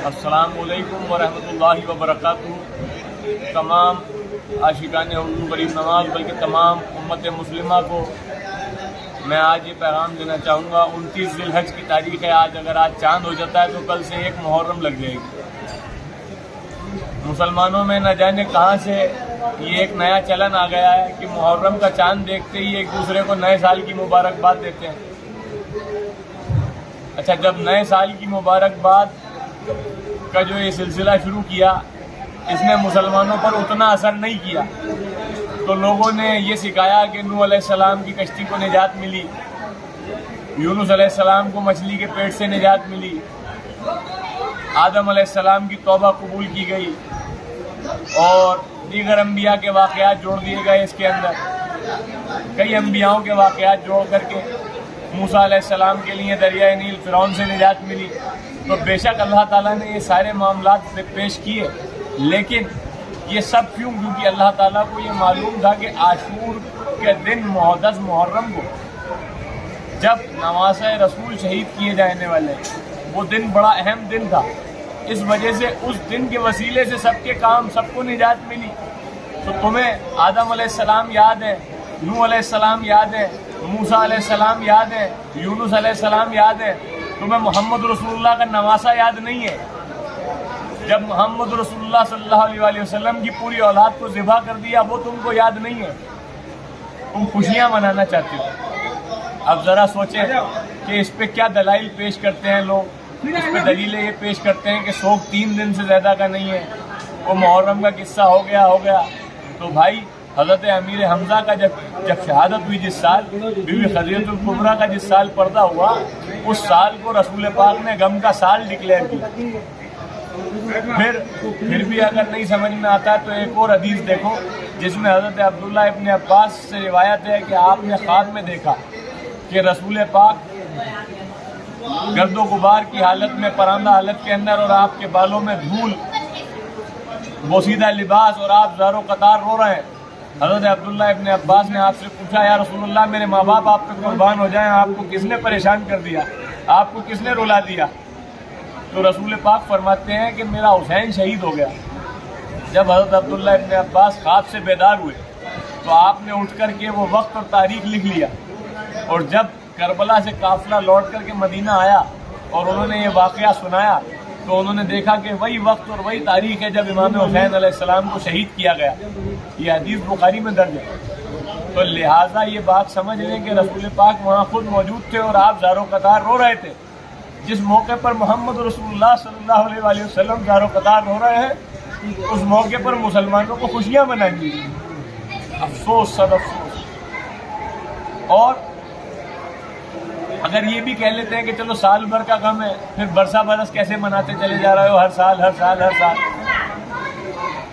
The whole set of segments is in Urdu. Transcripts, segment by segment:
السلام علیکم ورحمۃ اللہ وبرکاتہ۔ تمام عاشقان حضور غریب نواز بلکہ تمام امت مسلمہ کو میں آج یہ پیغام دینا چاہوں گا، 29 ذی الحج کی تاریخ ہے آج۔ اگر آج چاند ہو جاتا ہے تو کل سے 1 محرم لگ جائے گی۔ مسلمانوں میں نہ جانے کہاں سے یہ ایک نیا چلن آ گیا ہے کہ محرم کا چاند دیکھتے ہی ایک دوسرے کو نئے سال کی مبارکباد دیتے ہیں۔ اچھا، جب نئے سال کی مبارکباد کا جو یہ سلسلہ شروع کیا، اس نے مسلمانوں پر اتنا اثر نہیں کیا، تو لوگوں نے یہ سکھایا کہ نوح علیہ السلام کی کشتی کو نجات ملی، یونس علیہ السلام کو مچھلی کے پیٹ سے نجات ملی، آدم علیہ السلام کی توبہ قبول کی گئی، اور دیگر انبیاء کے واقعات جوڑ دیے گئے اس کے اندر۔ کئی انبیاءوں کے واقعات جوڑ کر کے موسیٰ علیہ السلام کے لیے دریائے نیل فرعون سے نجات ملی۔ تو بے شک اللہ تعالیٰ نے یہ سارے معاملات پیش کیے، لیکن یہ سب کیوں؟ کیونکہ اللہ تعالیٰ کو یہ معلوم تھا کہ عاشور کے دن 10 محرم کو جب نواسۂ رسول شہید کیے جانے والے، وہ دن بڑا اہم دن تھا۔ اس وجہ سے اس دن کے وسیلے سے سب کے کام، سب کو نجات ملی۔ تو تمہیں آدم علیہ السلام یاد ہے، نوح علیہ السلام یاد ہے، موسیٰ علیہ السلام یاد ہے، یونس علیہ السلام یاد ہے، تمہیں محمد رسول اللہ کا نواسہ یاد نہیں ہے؟ جب محمد رسول اللہ صلی اللہ علیہ وسلم کی پوری اولاد کو ذبح کر دیا، وہ تم کو یاد نہیں ہے؟ تم خوشیاں منانا چاہتے ہو۔ اب ذرا سوچیں کہ اس پہ کیا دلائل پیش کرتے ہیں لوگ۔ اس پہ دلیلیں یہ پیش کرتے ہیں کہ سوگ 3 دن سے زیادہ کا نہیں ہے، وہ محرم کا قصہ ہو گیا۔ تو بھائی، حضرت امیر حمزہ کا جب شہادت ہوئی، جس سال بی بی خدیجہ الکبریٰ کا جس سال پردہ ہوا، اس سال کو رسول پاک نے غم کا سال ڈکلیئر کیا۔ پھر بھی اگر نہیں سمجھ میں آتا ہے تو ایک اور حدیث دیکھو، جس میں حضرت عبداللہ ابن عباس سے روایت ہے کہ آپ نے خواب میں دیکھا کہ رسول پاک گرد و غبار کی حالت میں، پراندہ حالت کے اندر، اور آپ کے بالوں میں دھول، بوسیدہ لباس، اور آپ زار و قطار رو رہے ہیں۔ حضرت عبداللہ ابن عباس نے آپ سے پوچھا، یا رسول اللہ، میرے ماں باپ آپ پہ قربان ہو جائیں، آپ کو کس نے پریشان کر دیا؟ آپ کو کس نے رلا دیا؟ تو رسول پاک فرماتے ہیں کہ میرا حسین شہید ہو گیا۔ جب حضرت عبداللہ ابن عباس خواب سے بیدار ہوئے تو آپ نے اٹھ کر کے وہ وقت اور تاریخ لکھ لیا، اور جب کربلا سے قافلہ لوٹ کر کے مدینہ آیا اور انہوں نے یہ واقعہ سنایا، تو انہوں نے دیکھا کہ وہی وقت اور وہی تاریخ ہے جب امام حسین علیہ السلام کو شہید کیا گیا۔ یہ حدیث بخاری میں درج ہے۔ تو لہٰذا یہ بات سمجھ لیں کہ رسول پاک وہاں خود موجود تھے اور آپ زار و قطار رو رہے تھے۔ جس موقع پر محمد رسول اللہ صلی اللہ علیہ وسلم زار و قطار رو رہے ہیں، اس موقع پر مسلمانوں کو خوشیاں منانی۔ افسوس، صد افسوس۔ اور اگر یہ بھی کہہ لیتے ہیں کہ چلو سال بھر کا غم ہے، پھر برسا برس کیسے مناتے چلے جا رہے ہو ہر سال،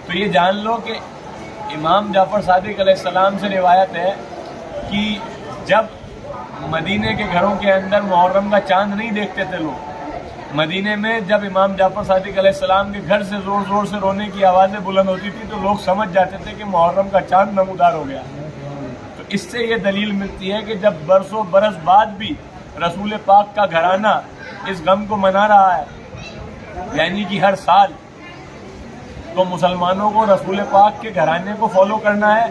تو یہ جان لو کہ امام جعفر صادق علیہ السلام سے روایت ہے کہ جب مدینے کے گھروں کے اندر محرم کا چاند نہیں دیکھتے تھے لوگ، مدینے میں جب امام جعفر صادق علیہ السلام کے گھر سے زور زور سے رونے کی آوازیں بلند ہوتی تھی تو لوگ سمجھ جاتے تھے کہ محرم کا چاند نمودار ہو گیا۔ تو اس سے یہ دلیل ملتی ہے کہ جب برسوں برس بعد بھی رسول پاک کا گھرانہ اس غم کو منا رہا ہے، یعنی کہ ہر سال، تو مسلمانوں کو رسول پاک کے گھرانے کو فالو کرنا ہے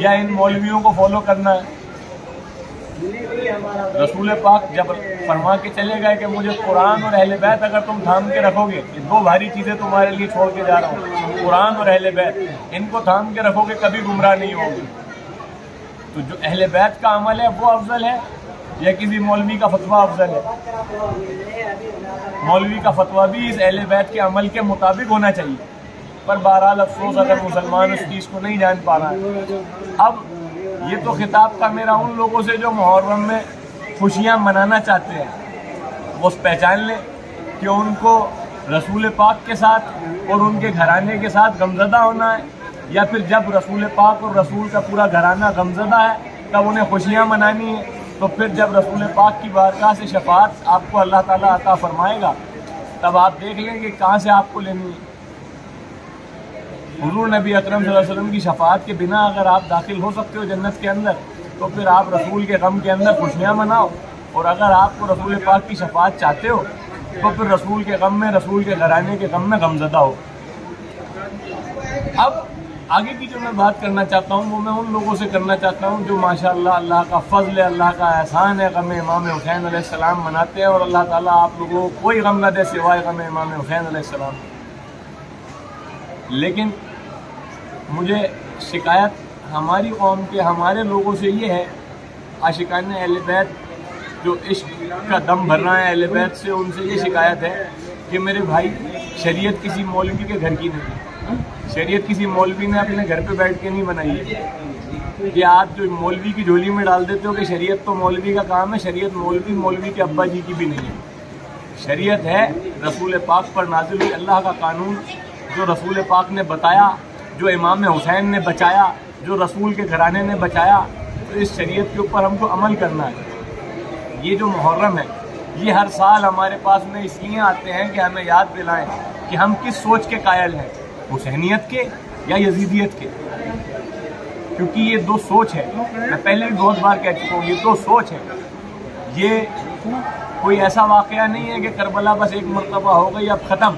یا ان مولویوں کو فالو کرنا ہے؟ رسول پاک جب فرما کے چلے گئے کہ مجھے قرآن اور اہل بیت اگر تم تھام کے رکھو گے، یہ 2 بھاری چیزیں تمہارے لیے چھوڑ کے جا رہا ہوں، قرآن اور اہل بیت، ان کو تھام کے رکھو گے کبھی گمراہ نہیں ہوگی۔ تو جو اہل بیت کا عمل ہے وہ افضل ہے یا کسی مولوی کا فتویٰ افضل ہے؟ مولوی کا فتویٰ بھی اس اہل بیت کے عمل کے مطابق ہونا چاہیے، پر بہرحال افسوس اگر مسلمان اس چیز کو نہیں جان پا رہا ہے۔ اب یہ تو خطاب تھا میرا ان لوگوں سے جو محرم میں خوشیاں منانا چاہتے ہیں، وہ پہچان لیں کہ ان کو رسول پاک کے ساتھ اور ان کے گھرانے کے ساتھ غمزدہ ہونا ہے، یا پھر جب رسول پاک اور رسول کا پورا گھرانہ غمزدہ ہے تب انہیں خوشیاں منانی ہیں۔ تو پھر جب رسول پاک کی بارگاہ سے شفاعت آپ کو اللہ تعالیٰ عطا فرمائے گا، تب آپ دیکھ لیں کہ کہاں سے آپ کو لینی ہے۔ حضور نبی اکرم صلی اللہ علیہ وسلم کی شفاعت کے بنا اگر آپ داخل ہو سکتے ہو جنت کے اندر، تو پھر آپ رسول کے غم کے اندر خوشیاں مناؤ، اور اگر آپ کو رسول پاک کی شفاعت چاہتے ہو تو پھر رسول کے غم میں، رسول کے گھرانے کے غم میں غمزدہ ہو۔ اب آگے کی جو میں بات کرنا چاہتا ہوں وہ میں ان لوگوں سے کرنا چاہتا ہوں جو ماشاءاللہ اللہ کا فضل ہے، اللہ کا احسان ہے، غم امام حسین علیہ السلام مناتے ہیں، اور اللہ تعالیٰ آپ لوگوں کو کوئی غم نہ دے سوائے غم امام حسین علیہ السلام۔ لیکن مجھے شکایت ہماری قوم کے، ہمارے لوگوں سے یہ ہے، عاشقان اہل بیت جو عشق کا دم بھر رہے ہیں اہل بیت سے، ان سے یہ شکایت ہے کہ میرے بھائی شریعت کسی مولوی کے گھر کی نہیں، شریعت کسی مولوی نے اپنے گھر پہ بیٹھ کے نہیں بنائی ہے۔ یہ آپ جو مولوی کی جھولی میں ڈال دیتے ہو کہ شریعت تو مولوی کا کام ہے، شریعت مولوی کے ابا جی کی بھی نہیں ہے۔ شریعت ہے رسول پاک پر نازل ہوئی اللہ کا قانون، جو رسول پاک نے بتایا، جو امام حسین نے بچایا، جو رسول کے گھرانے نے بچایا، تو اس شریعت کے اوپر ہم کو عمل کرنا ہے۔ یہ جو محرم ہے یہ ہر سال ہمارے پاس میں اس لیے آتے ہیں کہ ہمیں یاد دلائیں کہ ہم کس سوچ کے قائل ہیں، حسینیت کے یا یزیدیت کے، کیونکہ یہ دو سوچ ہے۔ میں پہلے بھی بہت بار کہہ چکا ہوں، یہ دو سوچ ہے۔ یہ کوئی ایسا واقعہ نہیں ہے کہ کربلا بس ایک مرتبہ ہو گئی اب ختم،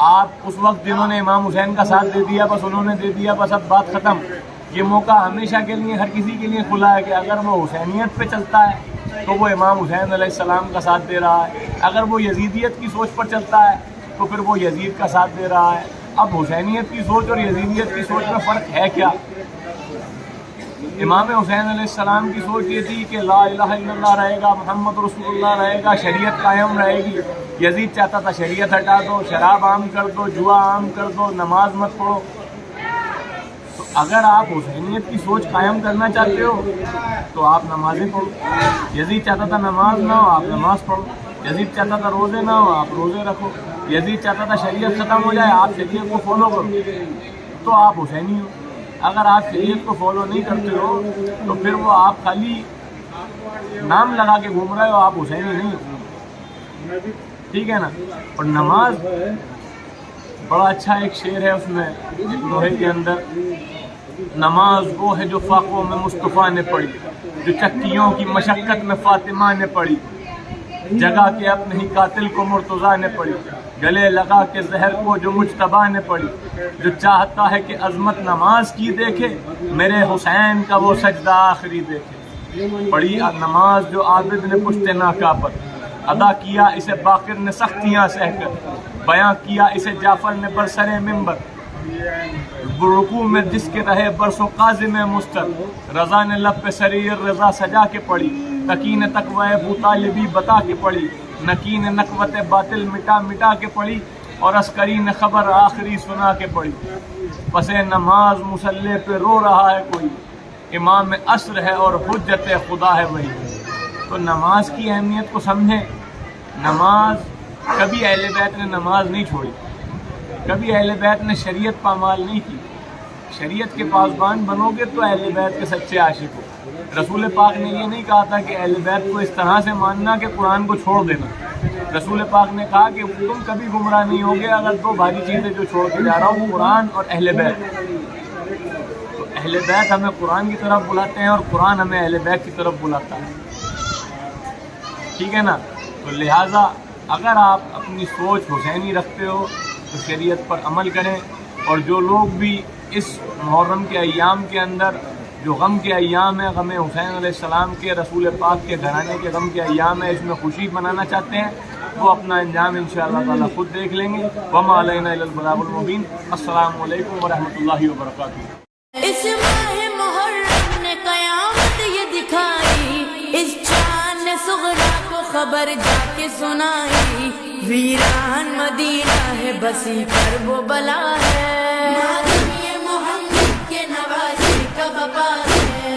آپ اس وقت جنہوں نے امام حسین کا ساتھ دے دیا بس انہوں نے دے دیا، بس اب بات ختم۔ یہ موقع ہمیشہ کے لیے ہر کسی کے لیے کھلا ہے کہ اگر وہ حسینیت پہ چلتا ہے تو وہ امام حسین علیہ السلام کا ساتھ دے رہا ہے، اگر وہ یزیدیت کی سوچ پر چلتا ہے تو پھر وہ یزید کا ساتھ دے رہا ہے۔ اب حسینیت کی سوچ اور یزیدیت کی سوچ میں فرق ہے کیا؟ امام حسین علیہ السلام کی سوچ یہ تھی کہ لا الہ الا اللہ رہے گا، محمد رسول اللہ رہے گا، شریعت قائم رہے گی۔ یزید چاہتا تھا شریعت ہٹا دو، شراب عام کر دو، جوا عام کر دو، نماز مت پڑھو۔ تو اگر آپ حسینیت کی سوچ قائم کرنا چاہتے ہو تو آپ نمازیں پڑھو۔ یزید چاہتا تھا نماز نہ ہو، آپ نماز پڑھو۔ یزید چاہتا تھا روزے نہ ہو، آپ روزے رکھو۔ یزید چاہتا تھا شریعت ختم ہو جائے، آپ شریعت کو فالو کرو، تو آپ حسینی ہو۔ اگر آپ شریعت کو فالو نہیں کرتے ہو تو پھر وہ آپ خالی نام لگا کے گھوم رہے ہو، آپ حسینی نہیں ہو، ٹھیک ہے نا۔ اور نماز بڑا اچھا ایک شعر ہے اس میں دوہے کے اندر، نماز وہ ہے جو فاقوں میں مصطفیٰ نے پڑھی، جو چکیوں کی مشقت میں فاطمہ نے پڑھی، جگہ کے اپنے ہی قاتل کو مرتضیٰ نے پڑھی، گلے لگا کے زہر کو جو مجتبیٰ نے پڑھی، جو چاہتا ہے کہ عظمت نماز کی دیکھے، میرے حسین کا وہ سجدہ آخری دیکھے۔ پڑھی نماز جو عابد نے پشت ناکا پر، ادا کیا اسے باقر نے سختیاں سہ کر، بیاں کیا اسے جعفر نے برسر ممبر، رکوع میں جس کے رہے برسوں قاضی میں مستر، رضا نے لب پہ سریر رضا سجا کے پڑھی، تقین تقوی ابو طالبی بتا کے پڑھی، نکین نقوت باطل مٹا مٹا کے پڑھی، اور عسکری نے خبر آخری سنا کے پڑھی۔ پس نماز مصلی پہ رو رہا ہے کوئی، امام عصر ہے اور حجت خدا ہے وہی۔ تو نماز کی اہمیت کو سمجھیں۔ نماز کبھی اہل بیت نے نماز نہیں چھوڑی، کبھی اہل بیت نے شریعت پامال نہیں کی۔ شریعت کے پاسبان بنو گے تو اہل بیت کے سچے عاشق ہو۔ رسول پاک نے یہ نہیں کہا تھا کہ اہل بیت کو اس طرح سے ماننا کہ قرآن کو چھوڑ دینا۔ رسول پاک نے کہا کہ تم کبھی گمراہ نہیں ہوگے اگر دو بھاری چیزیں جو چھوڑ کے جا رہا ہوں، قرآن اور اہل بیت۔ تو اہل بیت ہمیں قرآن کی طرف بلاتے ہیں اور قرآن ہمیں اہل بیت کی طرف بلاتا ہے، ٹھیک ہے نا۔ تو لہٰذا اگر آپ اپنی سوچ حسینی رکھتے ہو تو شریعت پر عمل کریں، اور جو لوگ بھی اس محرم کے ایام کے اندر جو غم کے ایام ہیں، غم حسین علیہ السلام کے، رسول پاک کے گھرانے کے غم کے ایام ہیں، اس میں خوشی منانا چاہتے ہیں، وہ اپنا انجام انشاءاللہ تعالیٰ خود دیکھ لیں گے۔ وما علینا الا البلاغ المبین۔ السلام علیکم ورحمۃ اللہ وبرکاتہ۔ اس ماہ محرم نے قیامت یہ دکھائی، اس چاند نے صغرا کو خبر جا کے سنائی، ویران مدینہ ہے بسی پر وہ بلا ہے، محمد کے نوازے کا بپا ہے۔